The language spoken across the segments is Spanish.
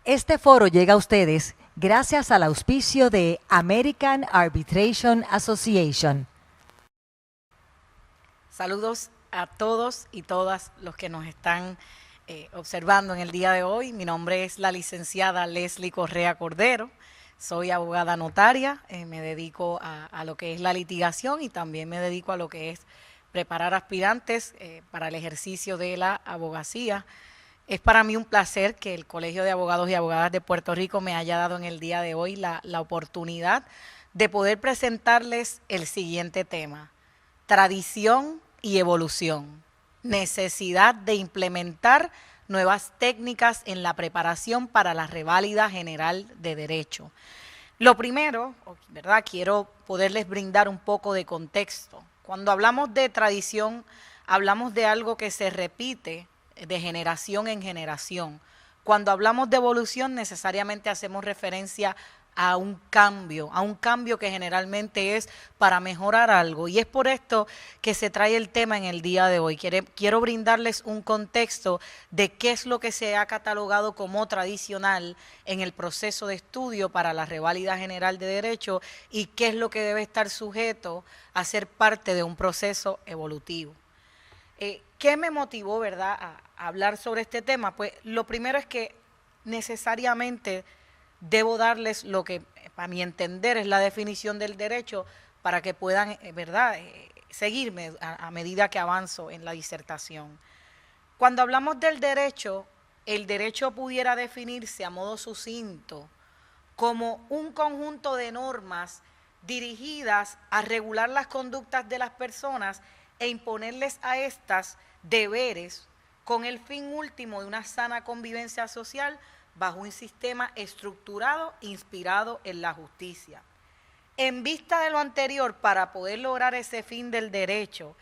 Este foro llega a ustedes gracias al auspicio de American Arbitration Association. Saludos a todos y todas los que nos están observando en el día de hoy. Mi nombre es la licenciada Leslie Correa Cordero. Soy abogada notaria, me dedico a lo que es la litigación y también me dedico a lo que es preparar aspirantes para el ejercicio de la abogacía. Es para mí un placer que el Colegio de Abogados y Abogadas de Puerto Rico me haya dado en el día de hoy la oportunidad de poder presentarles el siguiente tema: tradición y evolución, necesidad de implementar nuevas técnicas en la preparación para la reválida general de derecho. Lo primero, ¿verdad? Quiero poderles brindar un poco de contexto. Cuando hablamos de tradición, hablamos de algo que se repite de generación en generación. Cuando hablamos de evolución, necesariamente hacemos referencia a un cambio que generalmente es para mejorar algo. Y es por esto que se trae el tema en el día de hoy. Quiero brindarles un contexto de qué es lo que se ha catalogado como tradicional en el proceso de estudio para la reválida general de derecho y qué es lo que debe estar sujeto a ser parte de un proceso evolutivo. ¿Qué me motivó, verdad, a hablar sobre este tema? Pues lo primero es que necesariamente debo darles lo que, a mi entender, es la definición del derecho para que puedan, verdad, seguirme a medida que avanzo en la disertación. Cuando hablamos del derecho, el derecho pudiera definirse a modo sucinto como un conjunto de normas dirigidas a regular las conductas de las personas e imponerles a estas deberes con el fin último de una sana convivencia social bajo un sistema estructurado inspirado en la justicia. En vista de lo anterior, para poder lograr ese fin del derecho,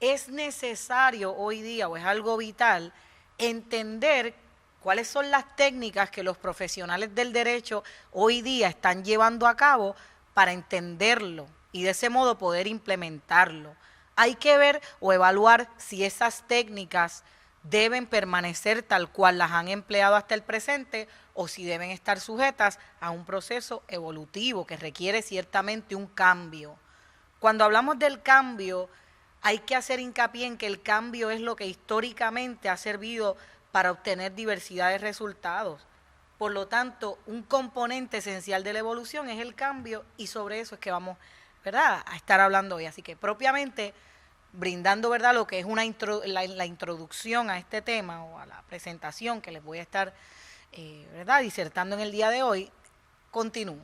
es necesario hoy día, o es algo vital, entender cuáles son las técnicas que los profesionales del derecho hoy día están llevando a cabo para entenderlo y de ese modo poder implementarlo. Hay que ver o evaluar si esas técnicas deben permanecer tal cual las han empleado hasta el presente o si deben estar sujetas a un proceso evolutivo que requiere ciertamente un cambio. Cuando hablamos del cambio, hay que hacer hincapié en que el cambio es lo que históricamente ha servido para obtener diversidad de resultados. Por lo tanto, un componente esencial de la evolución es el cambio y sobre eso es que vamos, ¿verdad?, a estar hablando hoy. Así que propiamente brindando, ¿verdad?, lo que es la introducción a este tema o a la presentación que les voy a estar, ¿verdad?, disertando en el día de hoy, continúo.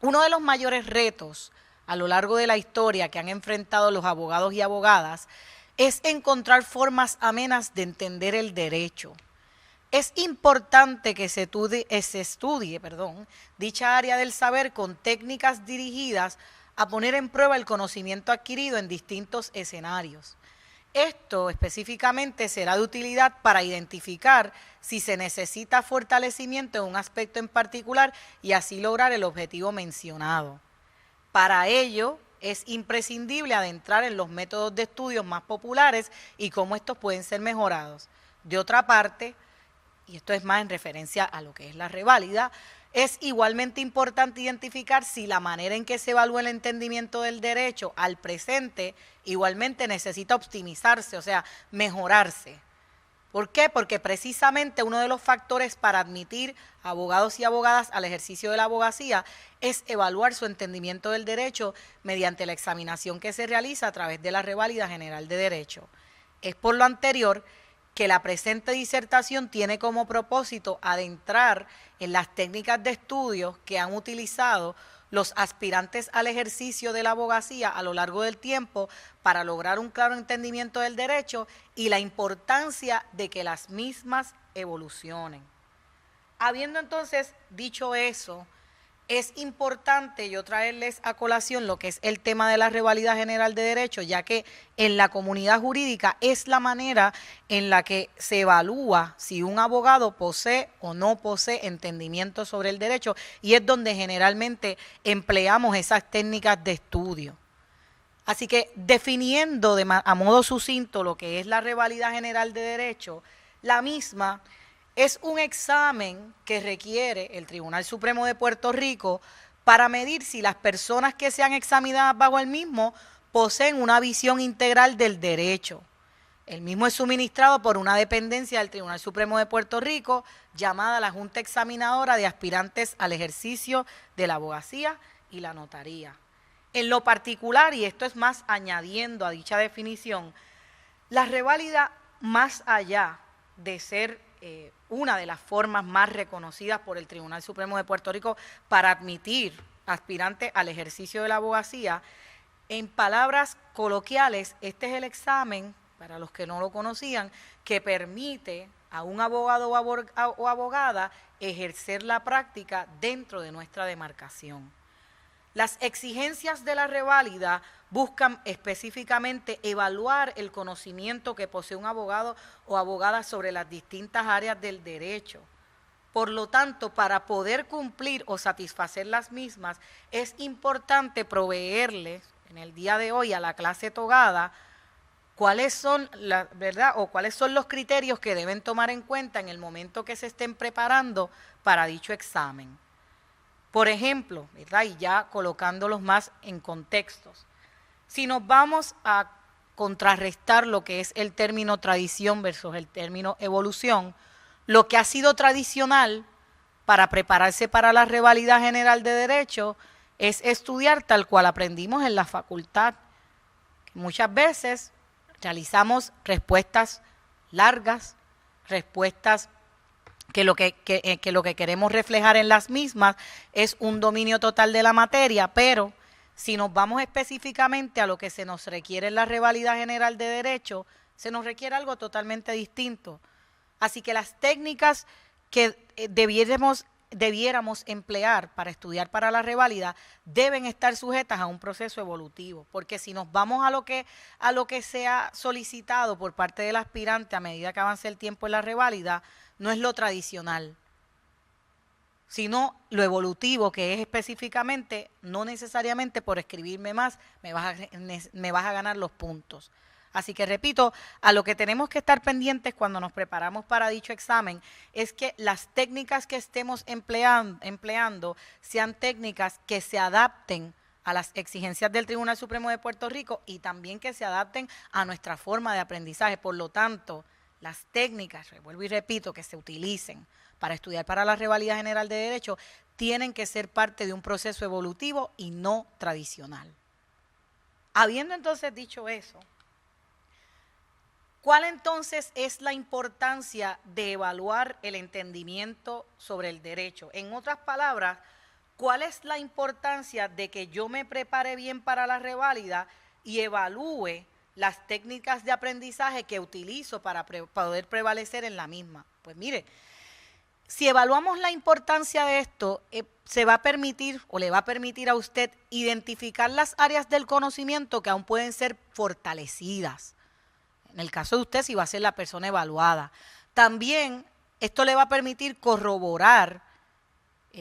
Uno de los mayores retos a lo largo de la historia que han enfrentado los abogados y abogadas es encontrar formas amenas de entender el derecho. Es importante que se estudie dicha área del saber con técnicas dirigidas a poner en prueba el conocimiento adquirido en distintos escenarios. Esto específicamente será de utilidad para identificar si se necesita fortalecimiento en un aspecto en particular y así lograr el objetivo mencionado. Para ello, es imprescindible adentrar en los métodos de estudio más populares y cómo estos pueden ser mejorados. De otra parte, y esto es más en referencia a lo que es la reválida, es igualmente importante identificar si la manera en que se evalúa el entendimiento del derecho al presente igualmente necesita optimizarse, o sea, mejorarse. ¿Por qué? Porque precisamente uno de los factores para admitir abogados y abogadas al ejercicio de la abogacía es evaluar su entendimiento del derecho mediante la examinación que se realiza a través de la reválida general de derecho. Es por lo anterior que la presente disertación tiene como propósito adentrar en las técnicas de estudio que han utilizado los aspirantes al ejercicio de la abogacía a lo largo del tiempo para lograr un claro entendimiento del derecho y la importancia de que las mismas evolucionen. Habiendo entonces dicho eso, es importante yo traerles a colación lo que es el tema de la reválida general de derecho, ya que en la comunidad jurídica es la manera en la que se evalúa si un abogado posee o no posee entendimiento sobre el derecho y es donde generalmente empleamos esas técnicas de estudio. Así que definiendo a modo sucinto lo que es la reválida general de derecho, la misma es un examen que requiere el Tribunal Supremo de Puerto Rico para medir si las personas que sean examinadas bajo el mismo poseen una visión integral del derecho. El mismo es suministrado por una dependencia del Tribunal Supremo de Puerto Rico llamada la Junta Examinadora de Aspirantes al Ejercicio de la Abogacía y la Notaría. En lo particular, y esto es más añadiendo a dicha definición, la reválida, más allá de ser una de las formas más reconocidas por el Tribunal Supremo de Puerto Rico para admitir aspirantes al ejercicio de la abogacía, en palabras coloquiales, este es el examen, para los que no lo conocían, que permite a un abogado o abogada ejercer la práctica dentro de nuestra demarcación. Las exigencias de la reválida buscan específicamente evaluar el conocimiento que posee un abogado o abogada sobre las distintas áreas del derecho. Por lo tanto, para poder cumplir o satisfacer las mismas, es importante proveerles en el día de hoy a la clase togada cuáles son cuáles son los criterios que deben tomar en cuenta en el momento que se estén preparando para dicho examen. Por ejemplo, ¿verdad? Y ya colocándolos más en contextos, si nos vamos a contrarrestar lo que es el término tradición versus el término evolución, lo que ha sido tradicional para prepararse para la reválida general de derecho es estudiar tal cual aprendimos en la facultad. Muchas veces realizamos respuestas largas, respuestas que lo que queremos reflejar en las mismas es un dominio total de la materia, pero si nos vamos específicamente a lo que se nos requiere en la reválida general de derecho, se nos requiere algo totalmente distinto. Así que las técnicas que debiéramos emplear para estudiar para la reválida deben estar sujetas a un proceso evolutivo, porque si nos vamos a lo que se ha solicitado por parte del aspirante a medida que avance el tiempo en la reválida, no es lo tradicional, sino lo evolutivo, que es específicamente, no necesariamente por escribirme más me vas a ganar los puntos. Así que repito, a lo que tenemos que estar pendientes cuando nos preparamos para dicho examen es que las técnicas que estemos empleando sean técnicas que se adapten a las exigencias del Tribunal Supremo de Puerto Rico y también que se adapten a nuestra forma de aprendizaje. Por lo tanto, las técnicas, vuelvo y repito, que se utilicen para estudiar para la reválida general de derecho tienen que ser parte de un proceso evolutivo y no tradicional. Habiendo entonces dicho eso, ¿cuál entonces es la importancia de evaluar el entendimiento sobre el derecho? En otras palabras, ¿cuál es la importancia de que yo me prepare bien para la reválida y evalúe las técnicas de aprendizaje que utilizo para poder prevalecer en la misma? Pues mire, si evaluamos la importancia de esto, se va a permitir o le va a permitir a usted identificar las áreas del conocimiento que aún pueden ser fortalecidas. En el caso de usted, si va a ser la persona evaluada. También esto le va a permitir corroborar,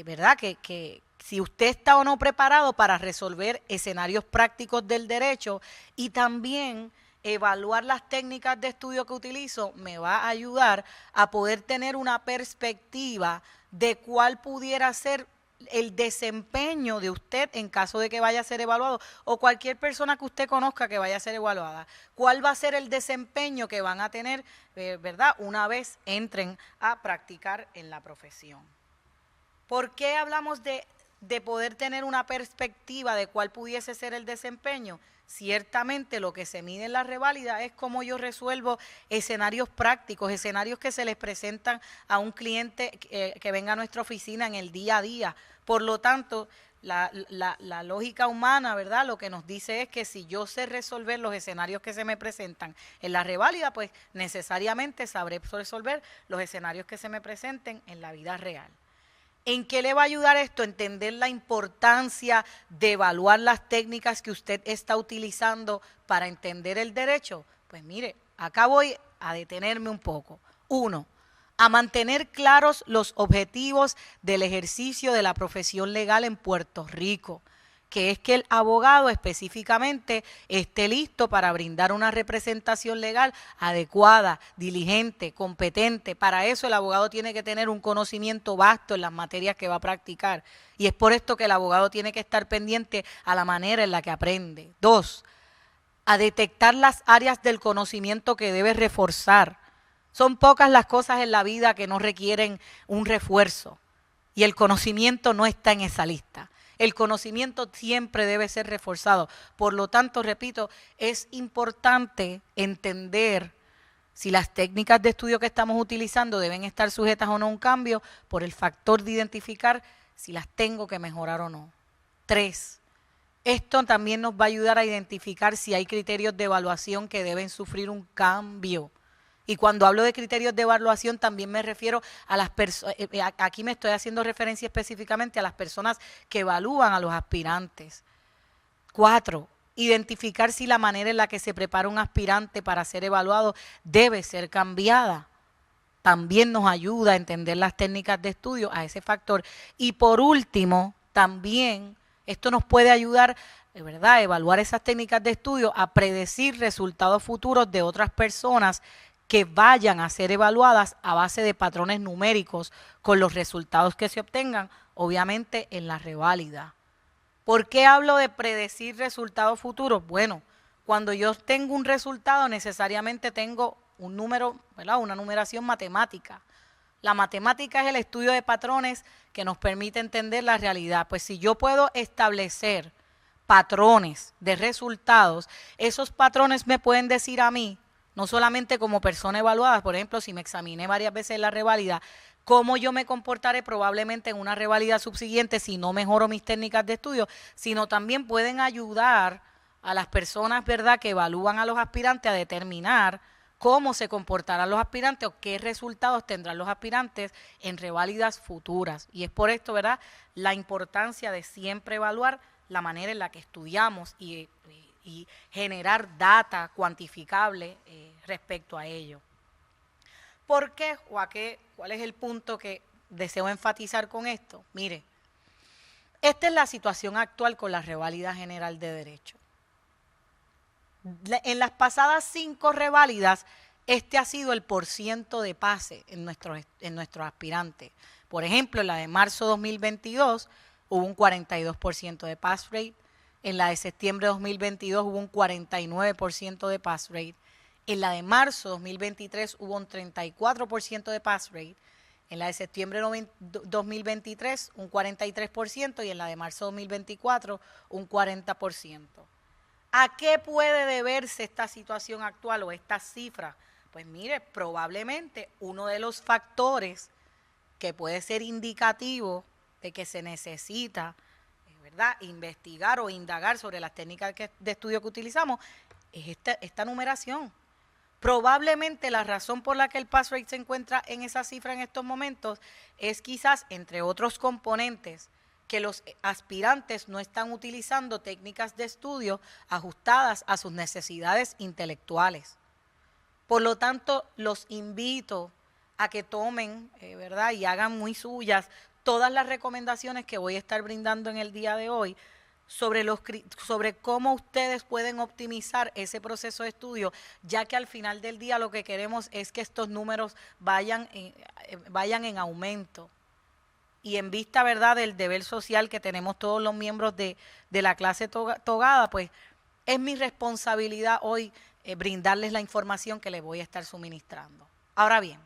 ¿verdad?, que si usted está o no preparado para resolver escenarios prácticos del derecho, y también evaluar las técnicas de estudio que utilizo me va a ayudar a poder tener una perspectiva de cuál pudiera ser el desempeño de usted en caso de que vaya a ser evaluado, o cualquier persona que usted conozca que vaya a ser evaluada. ¿Cuál va a ser el desempeño que van a tener, verdad, una vez entren a practicar en la profesión? ¿Por qué hablamos de poder tener una perspectiva de cuál pudiese ser el desempeño? Ciertamente lo que se mide en la reválida es cómo yo resuelvo escenarios prácticos, escenarios que se les presentan a un cliente que venga a nuestra oficina en el día a día. Por lo tanto, la lógica humana, ¿verdad?, lo que nos dice es que si yo sé resolver los escenarios que se me presentan en la reválida, pues necesariamente sabré resolver los escenarios que se me presenten en la vida real. ¿En qué le va a ayudar esto? Entender la importancia de evaluar las técnicas que usted está utilizando para entender el derecho. Pues mire, acá voy a detenerme un poco. 1, a mantener claros los objetivos del ejercicio de la profesión legal en Puerto Rico. que es que el abogado específicamente esté listo para brindar una representación legal adecuada, diligente, competente. Para eso el abogado tiene que tener un conocimiento vasto en las materias que va a practicar. Y es por esto que el abogado tiene que estar pendiente a la manera en la que aprende. 2, a detectar las áreas del conocimiento que debe reforzar. Son pocas las cosas en la vida que no requieren un refuerzo. Y el conocimiento no está en esa lista. El conocimiento siempre debe ser reforzado. Por lo tanto, repito, es importante entender si las técnicas de estudio que estamos utilizando deben estar sujetas o no a un cambio por el factor de identificar si las tengo que mejorar o no. 3, esto también nos va a ayudar a identificar si hay criterios de evaluación que deben sufrir un cambio. Y cuando hablo de criterios de evaluación también me refiero a las personas, aquí me estoy haciendo referencia específicamente a las personas que evalúan a los aspirantes. 4, identificar si la manera en la que se prepara un aspirante para ser evaluado debe ser cambiada. También nos ayuda a entender las técnicas de estudio a ese factor. Y por último, también esto nos puede ayudar, de verdad, a evaluar esas técnicas de estudio, a predecir resultados futuros de otras personas que vayan a ser evaluadas a base de patrones numéricos con los resultados que se obtengan, obviamente en la reválida. ¿Por qué hablo de predecir resultados futuros? Bueno, cuando yo tengo un resultado necesariamente tengo un número, ¿verdad? Una numeración matemática. La matemática es el estudio de patrones que nos permite entender la realidad. Pues si yo puedo establecer patrones de resultados, esos patrones me pueden decir a mí, no solamente como persona evaluada, por ejemplo, si me examiné varias veces en la reválida, cómo yo me comportaré probablemente en una reválida subsiguiente si no mejoro mis técnicas de estudio, sino también pueden ayudar a las personas, ¿verdad?, que evalúan a los aspirantes a determinar cómo se comportarán los aspirantes o qué resultados tendrán los aspirantes en reválidas futuras. Y es por esto, ¿verdad?, la importancia de siempre evaluar la manera en la que estudiamos y generar data cuantificable respecto a ello. ¿Por qué o a qué? ¿Cuál es el punto que deseo enfatizar con esto? Mire, esta es la situación actual con la reválida general de derecho. En las pasadas 5 reválidas, este ha sido el % de pase en nuestros aspirantes. Por ejemplo, en la de marzo 2022 hubo un 42% de pass rate. En la de septiembre de 2022 hubo un 49% de pass rate. En la de marzo 2023 hubo un 34% de pass rate. En la de septiembre 2023 un 43% y en la de marzo 2024 un 40%. ¿A qué puede deberse esta situación actual o esta cifra? Pues mire, probablemente uno de los factores que puede ser indicativo de que se necesita, ¿verdad?, investigar o indagar sobre las técnicas de estudio que utilizamos es esta numeración. Probablemente la razón por la que el pass rate se encuentra en esa cifra en estos momentos es quizás, entre otros componentes, que los aspirantes no están utilizando técnicas de estudio ajustadas a sus necesidades intelectuales. Por lo tanto, los invito a que tomen, ¿verdad?, y hagan muy suyas todas las recomendaciones que voy a estar brindando en el día de hoy sobre cómo ustedes pueden optimizar ese proceso de estudio, ya que al final del día lo que queremos es que estos números vayan en aumento. Y en vista, ¿verdad?, del deber social que tenemos todos los miembros de la clase togada, pues es mi responsabilidad hoy brindarles la información que les voy a estar suministrando. Ahora bien,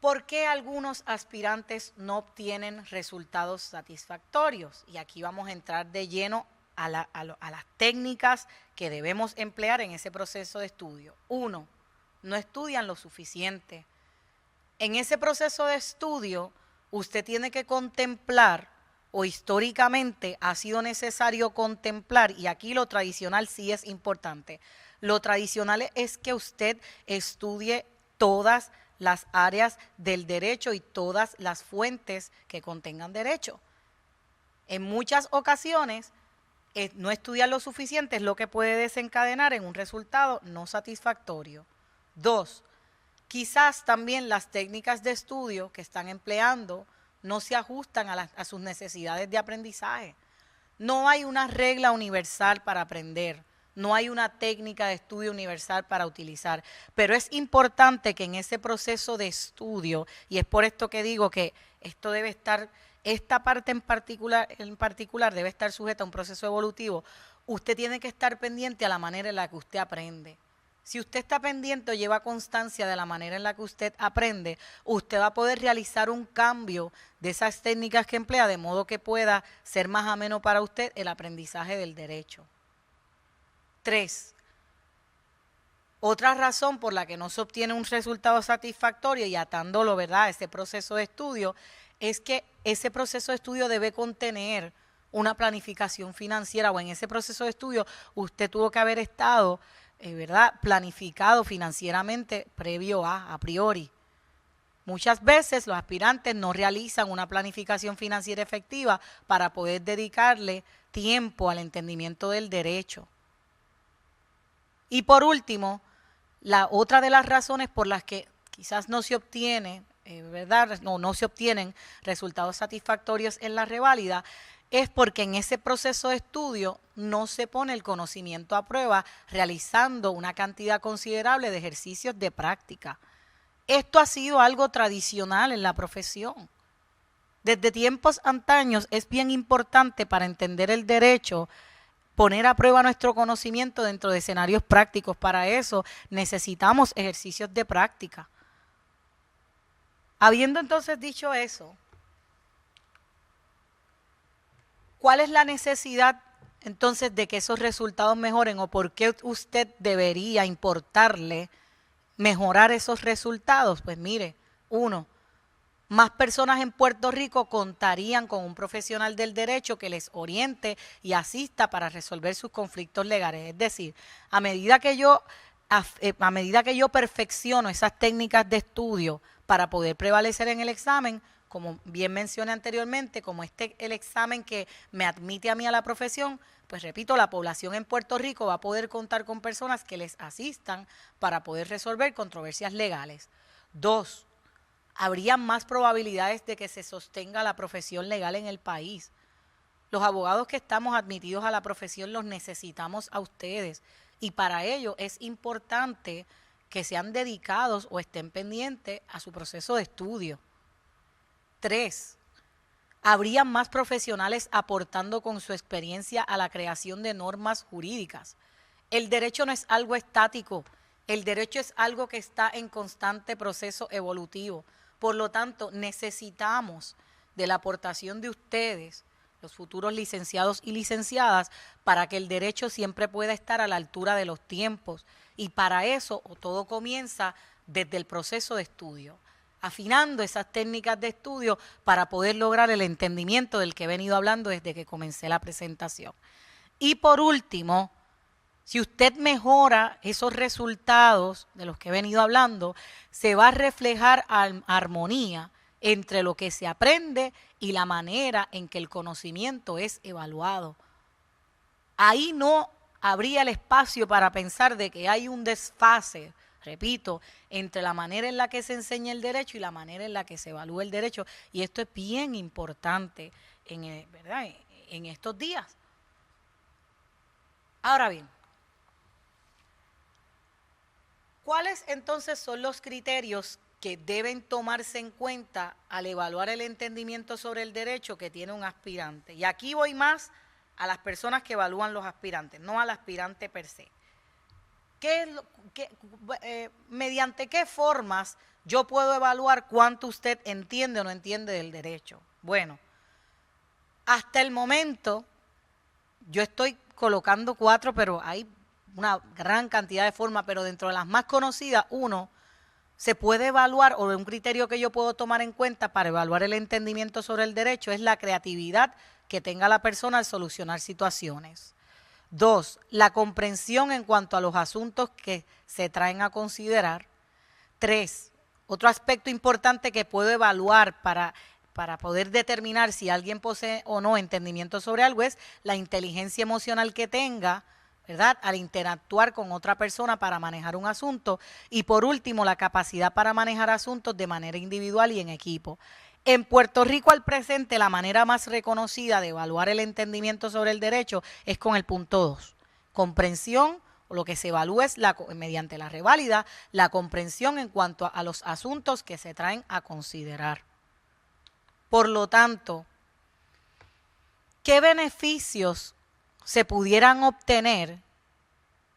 ¿por qué algunos aspirantes no obtienen resultados satisfactorios? Y aquí vamos a entrar de lleno a las técnicas que debemos emplear en ese proceso de estudio. 1, no estudian lo suficiente. En ese proceso de estudio, usted tiene que contemplar, o históricamente ha sido necesario contemplar, y aquí lo tradicional sí es importante. Lo tradicional es que usted estudie todas las áreas del derecho y todas las fuentes que contengan derecho. En muchas ocasiones, no estudiar lo suficiente es lo que puede desencadenar en un resultado no satisfactorio. 2, quizás también las técnicas de estudio que están empleando no se ajustan a sus necesidades de aprendizaje. No hay una regla universal para aprender, no hay una técnica de estudio universal para utilizar, pero es importante que en ese proceso de estudio, y es por esto que digo que esto debe estar, esta parte en particular debe estar sujeta a un proceso evolutivo, usted tiene que estar pendiente a la manera en la que usted aprende. Si usted está pendiente o lleva constancia de la manera en la que usted aprende, usted va a poder realizar un cambio de esas técnicas que emplea de modo que pueda ser más ameno para usted el aprendizaje del derecho. 3. Otra razón por la que no se obtiene un resultado satisfactorio y atándolo, ¿verdad?, a ese proceso de estudio, es que ese proceso de estudio debe contener una planificación financiera, o en ese proceso de estudio usted tuvo que haber estado ¿verdad?, planificado financieramente previo a priori. Muchas veces los aspirantes no realizan una planificación financiera efectiva para poder dedicarle tiempo al entendimiento del derecho. Y por último, la otra de las razones por las que quizás no se obtiene, ¿verdad?, no se obtienen resultados satisfactorios en la reválida, es porque en ese proceso de estudio no se pone el conocimiento a prueba realizando una cantidad considerable de ejercicios de práctica. Esto ha sido algo tradicional en la profesión. Desde tiempos antaños es bien importante para entender el derecho poner a prueba nuestro conocimiento dentro de escenarios prácticos. Para eso necesitamos ejercicios de práctica. Habiendo entonces dicho eso, ¿cuál es la necesidad entonces de que esos resultados mejoren o por qué usted debería importarle mejorar esos resultados? Pues mire, 1, más personas en Puerto Rico contarían con un profesional del derecho que les oriente y asista para resolver sus conflictos legales. Es decir, a medida que yo perfecciono esas técnicas de estudio para poder prevalecer en el examen, como bien mencioné anteriormente, como el examen que me admite a mí a la profesión, pues repito, la población en Puerto Rico va a poder contar con personas que les asistan para poder resolver controversias legales. 2, habría más probabilidades de que se sostenga la profesión legal en el país. Los abogados que estamos admitidos a la profesión los necesitamos a ustedes y para ello es importante que sean dedicados o estén pendientes a su proceso de estudio. 3, habría más profesionales aportando con su experiencia a la creación de normas jurídicas. El derecho no es algo estático, el derecho es algo que está en constante proceso evolutivo. Por lo tanto, necesitamos de la aportación de ustedes, los futuros licenciados y licenciadas, para que el derecho siempre pueda estar a la altura de los tiempos. Y para eso todo comienza desde el proceso de estudio, afinando esas técnicas de estudio para poder lograr el entendimiento del que he venido hablando desde que comencé la presentación. Y por último, si usted mejora esos resultados de los que he venido hablando, se va a reflejar armonía entre lo que se aprende y la manera en que el conocimiento es evaluado. Ahí no habría el espacio para pensar de que hay un desfase, repito, entre la manera en la que se enseña el derecho y la manera en la que se evalúa el derecho. Y esto es bien importante ¿verdad?, en estos días. Ahora bien, ¿cuáles entonces son los criterios que deben tomarse en cuenta al evaluar el entendimiento sobre el derecho que tiene un aspirante? Y aquí voy más a las personas que evalúan los aspirantes, no al aspirante per se. ¿Mediante qué formas yo puedo evaluar cuánto usted entiende o no entiende del derecho? Bueno, hasta el momento yo estoy colocando 4, pero hay una gran cantidad de formas, pero dentro de las más conocidas, 1, se puede evaluar, o un criterio que yo puedo tomar en cuenta para evaluar el entendimiento sobre el derecho es la creatividad que tenga la persona al solucionar situaciones. 2, la comprensión en cuanto a los asuntos que se traen a considerar. 3, otro aspecto importante que puedo evaluar para poder determinar si alguien posee o no entendimiento sobre algo es la inteligencia emocional que tenga, ¿verdad?, al interactuar con otra persona para manejar un asunto. Y por último, la capacidad para manejar asuntos de manera individual y en equipo. En Puerto Rico al presente, la manera más reconocida de evaluar el entendimiento sobre el derecho es con el punto 2. Comprensión, o lo que se evalúa es mediante la reválida, la comprensión en cuanto a los asuntos que se traen a considerar. Por lo tanto, ¿qué beneficios se pudieran obtener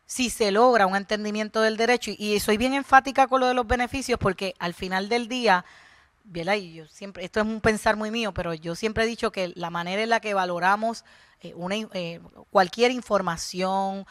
si se logra un entendimiento del derecho? Y soy bien enfática con lo de los beneficios porque al final del día, ¿verdad? Y yo siempre, esto es un pensar muy mío, pero yo siempre he dicho que la manera en la que valoramos cualquier información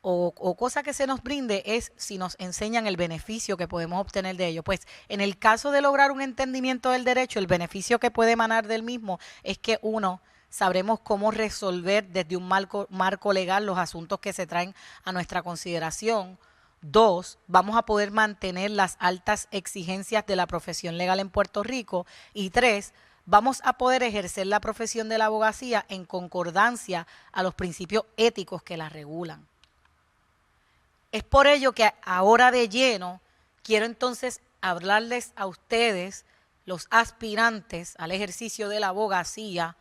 o cosa que se nos brinde es si nos enseñan el beneficio que podemos obtener de ello. Pues en el caso de lograr un entendimiento del derecho, el beneficio que puede emanar del mismo es que uno, sabremos cómo resolver desde un marco legal los asuntos que se traen a nuestra consideración. 2, vamos a poder mantener las altas exigencias de la profesión legal en Puerto Rico. Y 3, vamos a poder ejercer la profesión de la abogacía en concordancia a los principios éticos que la regulan. Es por ello que ahora de lleno quiero entonces hablarles a ustedes, los aspirantes al ejercicio de la abogacía,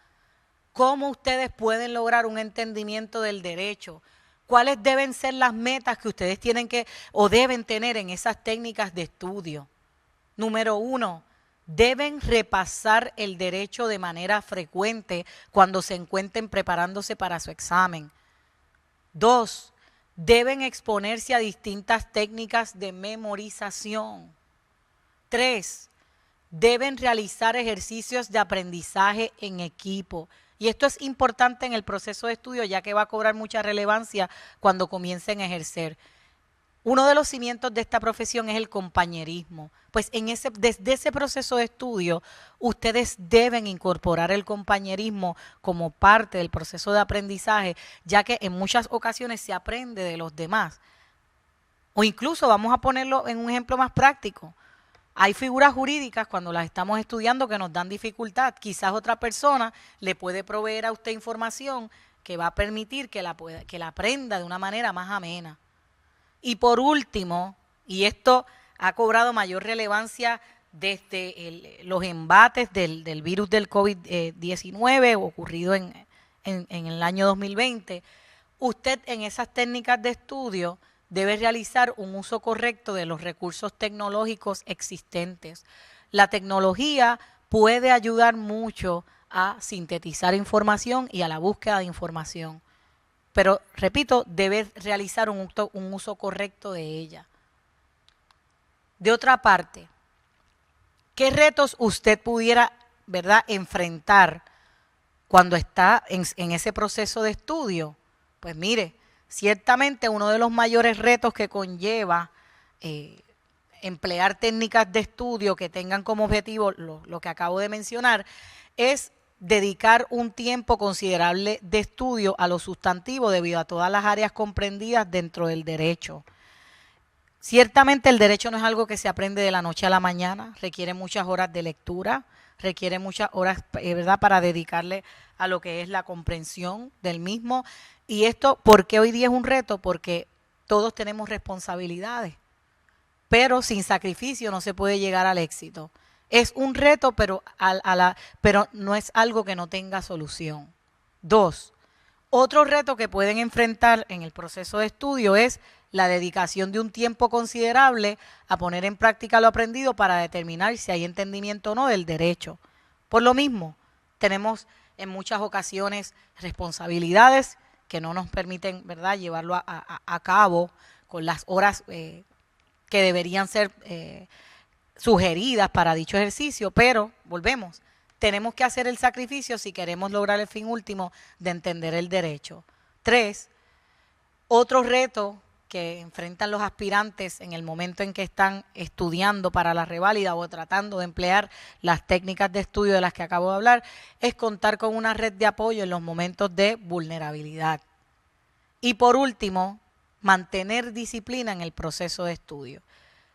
cómo ustedes pueden lograr un entendimiento del derecho, cuáles deben ser las metas que ustedes tienen que o deben tener en esas técnicas de estudio. Número 1, deben repasar el derecho de manera frecuente cuando se encuentren preparándose para su examen. 2, deben exponerse a distintas técnicas de memorización. 3, deben realizar ejercicios de aprendizaje en equipo. Y esto es importante en el proceso de estudio, ya que va a cobrar mucha relevancia cuando comiencen a ejercer. Uno de los cimientos de esta profesión es el compañerismo. Pues desde ese proceso de estudio, ustedes deben incorporar el compañerismo como parte del proceso de aprendizaje, ya que en muchas ocasiones se aprende de los demás. O incluso, vamos a ponerlo en un ejemplo más práctico, hay figuras jurídicas cuando las estamos estudiando que nos dan dificultad. Quizás otra persona le puede proveer a usted información que va a permitir que la aprenda de una manera más amena. Y por último, y esto ha cobrado mayor relevancia desde los embates del virus del COVID-19 ocurrido en el año 2020, usted en esas técnicas de estudio debe realizar un uso correcto de los recursos tecnológicos existentes. La tecnología puede ayudar mucho a sintetizar información y a la búsqueda de información. Pero, repito, debe realizar un uso correcto de ella. De otra parte, ¿qué retos usted pudiera, ¿verdad?, enfrentar cuando está en ese proceso de estudio? Pues mire, ciertamente uno de los mayores retos que conlleva emplear técnicas de estudio que tengan como objetivo lo que acabo de mencionar es dedicar un tiempo considerable de estudio a lo sustantivo debido a todas las áreas comprendidas dentro del derecho. Ciertamente el derecho no es algo que se aprende de la noche a la mañana, requiere muchas horas de lectura, requiere muchas horas, ¿verdad?, para dedicarle a lo que es la comprensión del mismo. Y esto, ¿por qué hoy día es un reto? Porque todos tenemos responsabilidades, pero sin sacrificio no se puede llegar al éxito. Es un reto, pero no es algo que no tenga solución. 2, otro reto que pueden enfrentar en el proceso de estudio es la dedicación de un tiempo considerable a poner en práctica lo aprendido para determinar si hay entendimiento o no del derecho. Por lo mismo, tenemos en muchas ocasiones responsabilidades que no nos permiten, ¿verdad?, llevarlo a cabo con las horas que deberían ser sugeridas para dicho ejercicio, pero volvemos, tenemos que hacer el sacrificio si queremos lograr el fin último de entender el derecho. 3, otro reto que enfrentan los aspirantes en el momento en que están estudiando para la reválida o tratando de emplear las técnicas de estudio de las que acabo de hablar, es contar con una red de apoyo en los momentos de vulnerabilidad. Y por último, mantener disciplina en el proceso de estudio.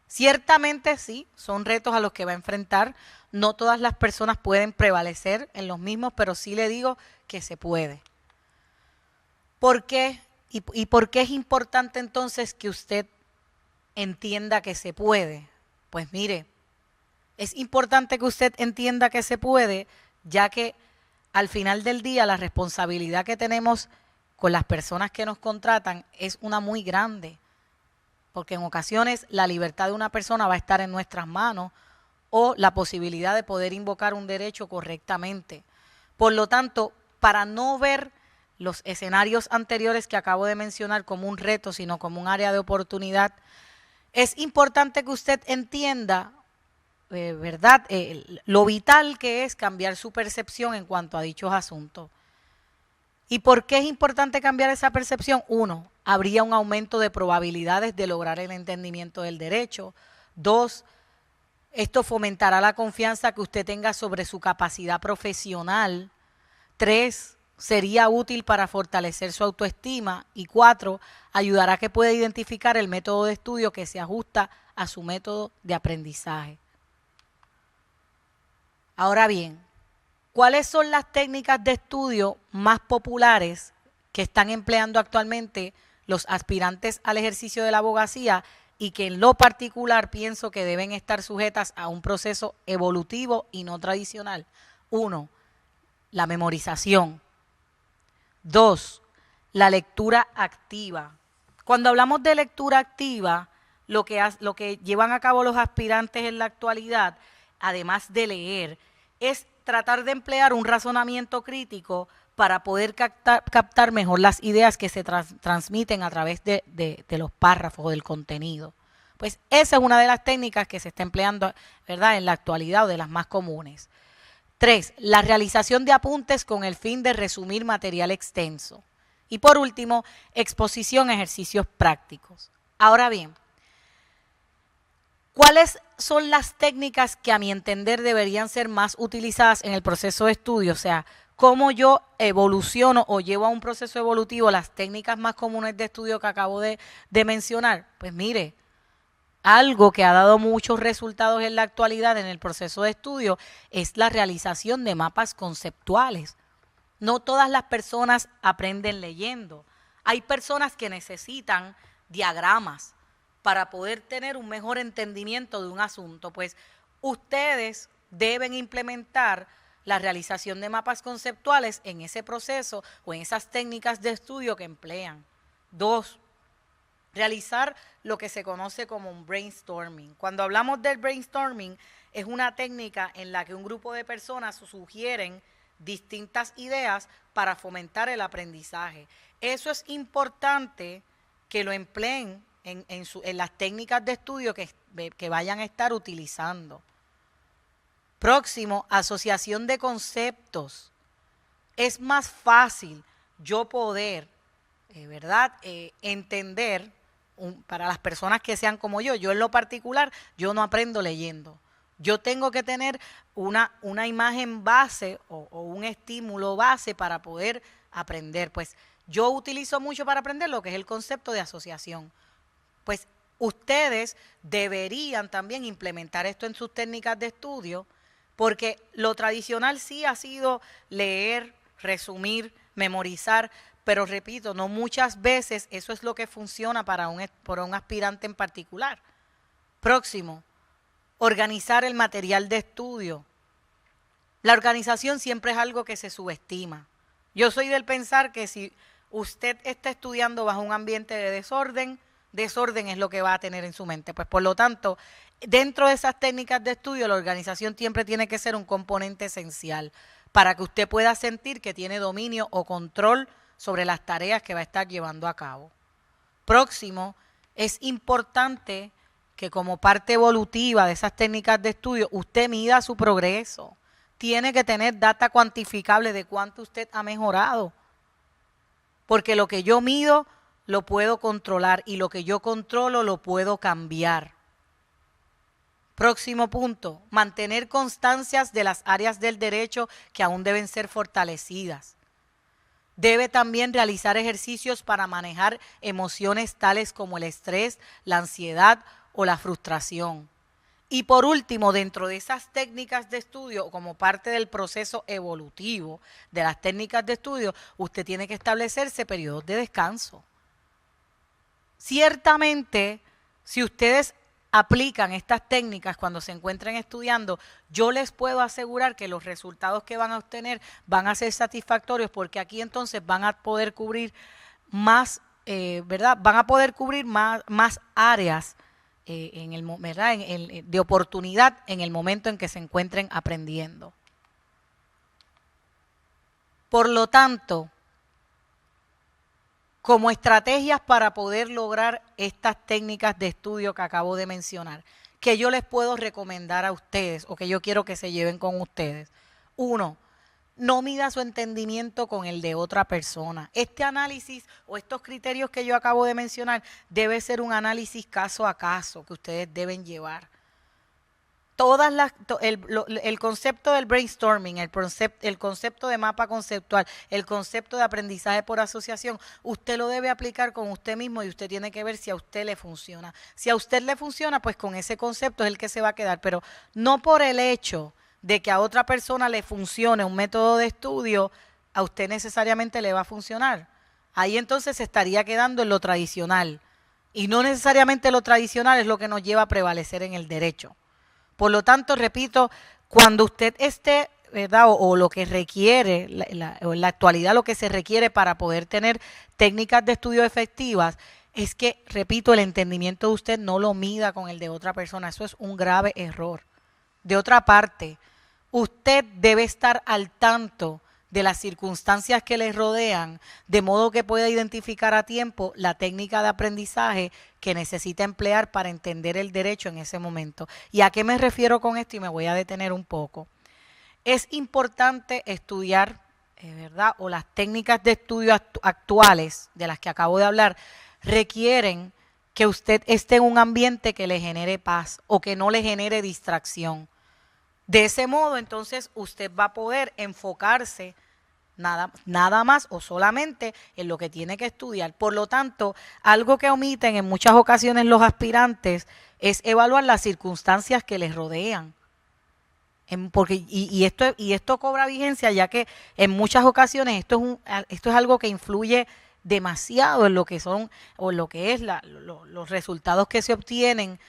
Ciertamente sí, son retos a los que va a enfrentar. No todas las personas pueden prevalecer en los mismos, pero sí le digo que se puede. ¿Por qué? ¿Y por qué es importante entonces que usted entienda que se puede? Pues mire, Es importante que usted entienda que se puede, ya que al final del día la responsabilidad que tenemos con las personas que nos contratan es una muy grande, porque en ocasiones la libertad de una persona va a estar en nuestras manos o la posibilidad de poder invocar un derecho correctamente. Por lo tanto, para no ver los escenarios anteriores que acabo de mencionar como un reto, sino como un área de oportunidad, es importante que usted entienda, ¿verdad?, lo vital que es cambiar su percepción en cuanto a dichos asuntos. ¿Y por qué es importante cambiar esa percepción? Uno, habría un aumento de probabilidades de lograr el entendimiento del derecho. Dos, esto fomentará la confianza que usted tenga sobre su capacidad profesional. Tres, sería útil para fortalecer su autoestima. Y cuatro, ayudará a que pueda identificar el método de estudio que se ajusta a su método de aprendizaje. Ahora bien, ¿cuáles son las técnicas de estudio más populares que están empleando actualmente los aspirantes al ejercicio de la abogacía y que en lo particular pienso que deben estar sujetas a un proceso evolutivo y no tradicional? Uno, la memorización. Dos, la lectura activa. Cuando hablamos de lectura activa, lo que llevan a cabo los aspirantes en la actualidad, además de leer, es tratar de emplear un razonamiento crítico para poder captar mejor las ideas que se transmiten a través de los párrafos o del contenido. Pues esa es una de las técnicas que se está empleando, ¿verdad?, en la actualidad, o de las más comunes. Tres, la realización de apuntes con el fin de resumir material extenso. Y por último, exposición a ejercicios prácticos. Ahora bien, ¿cuáles son las técnicas que a mi entender deberían ser más utilizadas en el proceso de estudio? O sea, ¿cómo yo evoluciono o llevo a un proceso evolutivo las técnicas más comunes de estudio que acabo de mencionar? Pues mire, algo que ha dado muchos resultados en la actualidad en el proceso de estudio es la realización de mapas conceptuales. No todas las personas aprenden leyendo. Hay personas que necesitan diagramas para poder tener un mejor entendimiento de un asunto. Pues ustedes deben implementar la realización de mapas conceptuales en ese proceso o en esas técnicas de estudio que emplean. Dos, realizar lo que se conoce como un brainstorming. Cuando hablamos del brainstorming, es una técnica en la que un grupo de personas sugieren distintas ideas para fomentar el aprendizaje. Eso es importante que lo empleen en las técnicas de estudio que vayan a estar utilizando. Próximo, asociación de conceptos. Es más fácil yo poder, ¿verdad?, entender, para las personas que sean como yo en lo particular, yo no aprendo leyendo. Yo tengo que tener una imagen base o un estímulo base para poder aprender. Pues yo utilizo mucho para aprender lo que es el concepto de asociación. Pues ustedes deberían también implementar esto en sus técnicas de estudio, porque lo tradicional sí ha sido leer, resumir, memorizar, pero repito, no muchas veces eso es lo que funciona para un aspirante en particular. Próximo, organizar el material de estudio. La organización siempre es algo que se subestima. Yo soy del pensar que si usted está estudiando bajo un ambiente de desorden, desorden es lo que va a tener en su mente. Pues por lo tanto, dentro de esas técnicas de estudio, la organización siempre tiene que ser un componente esencial para que usted pueda sentir que tiene dominio o control sobre las tareas que va a estar llevando a cabo. Próximo, es importante que como parte evolutiva de esas técnicas de estudio, usted mida su progreso. Tiene que tener data cuantificable de cuánto usted ha mejorado. Porque lo que yo mido lo puedo controlar y lo que yo controlo lo puedo cambiar. Próximo punto, mantener constancias de las áreas del derecho que aún deben ser fortalecidas. Debe también realizar ejercicios para manejar emociones tales como el estrés, la ansiedad o la frustración. Y por último, dentro de esas técnicas de estudio, como parte del proceso evolutivo de las técnicas de estudio, usted tiene que establecerse periodos de descanso. Ciertamente, si ustedes aplican estas técnicas cuando se encuentren estudiando, yo les puedo asegurar que los resultados que van a obtener van a ser satisfactorios, porque aquí entonces van a poder cubrir más, ¿verdad? Van a poder cubrir más áreas ¿verdad? De oportunidad en el momento en que se encuentren aprendiendo. Por lo tanto, como estrategias para poder lograr estas técnicas de estudio que acabo de mencionar, que yo les puedo recomendar a ustedes o que yo quiero que se lleven con ustedes. 1, no mida su entendimiento con el de otra persona. Este análisis o estos criterios que yo acabo de mencionar debe ser un análisis caso a caso que ustedes deben llevar. El concepto del brainstorming, el concepto de mapa conceptual, el concepto de aprendizaje por asociación, usted lo debe aplicar con usted mismo y usted tiene que ver si a usted le funciona. Si a usted le funciona, pues con ese concepto es el que se va a quedar, pero no por el hecho de que a otra persona le funcione un método de estudio, a usted necesariamente le va a funcionar. Ahí entonces se estaría quedando en lo tradicional. Y no necesariamente lo tradicional es lo que nos lleva a prevalecer en el derecho. Por lo tanto, repito, cuando usted esté, ¿verdad? O lo que requiere, en la actualidad lo que se requiere para poder tener técnicas de estudio efectivas, es que, repito, el entendimiento de usted no lo mida con el de otra persona. Eso es un grave error. De otra parte, usted debe estar al tanto de las circunstancias que le rodean, de modo que pueda identificar a tiempo la técnica de aprendizaje que necesita emplear para entender el derecho en ese momento. ¿Y a qué me refiero con esto? Y me voy a detener un poco. Es importante estudiar, ¿verdad? O las técnicas de estudio actuales de las que acabo de hablar requieren que usted esté en un ambiente que le genere paz o que no le genere distracción. De ese modo, entonces, usted va a poder enfocarse nada más o solamente en lo que tiene que estudiar. Por lo tanto, algo que omiten en muchas ocasiones los aspirantes es evaluar las circunstancias que les rodean. Y esto cobra vigencia, ya que en muchas ocasiones esto es algo que influye demasiado en lo que son o en lo que es los resultados que se obtienen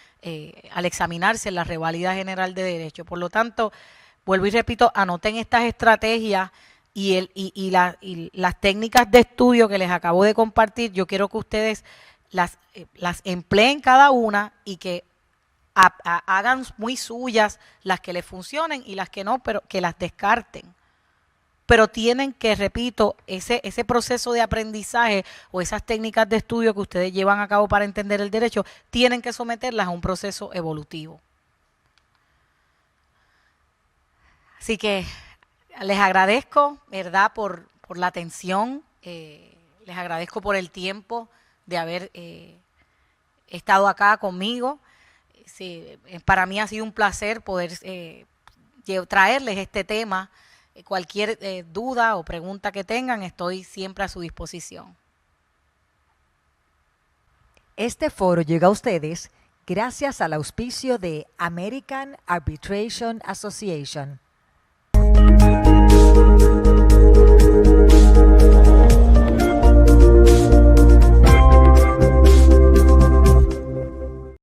al examinarse en la reválida general de derecho. Por lo tanto, vuelvo y repito, anoten estas estrategias y las técnicas de estudio que les acabo de compartir. Yo quiero que ustedes las empleen cada una y que hagan muy suyas las que les funcionen y las que no, pero que las descarten. Pero tienen que, repito, ese proceso de aprendizaje o esas técnicas de estudio que ustedes llevan a cabo para entender el derecho, tienen que someterlas a un proceso evolutivo. Así que les agradezco, ¿verdad?, por la atención, les agradezco por el tiempo de haber estado acá conmigo. Sí, para mí ha sido un placer poder traerles este tema. Cualquier duda o pregunta que tengan, estoy siempre a su disposición. Este foro llega a ustedes gracias al auspicio de American Arbitration Association.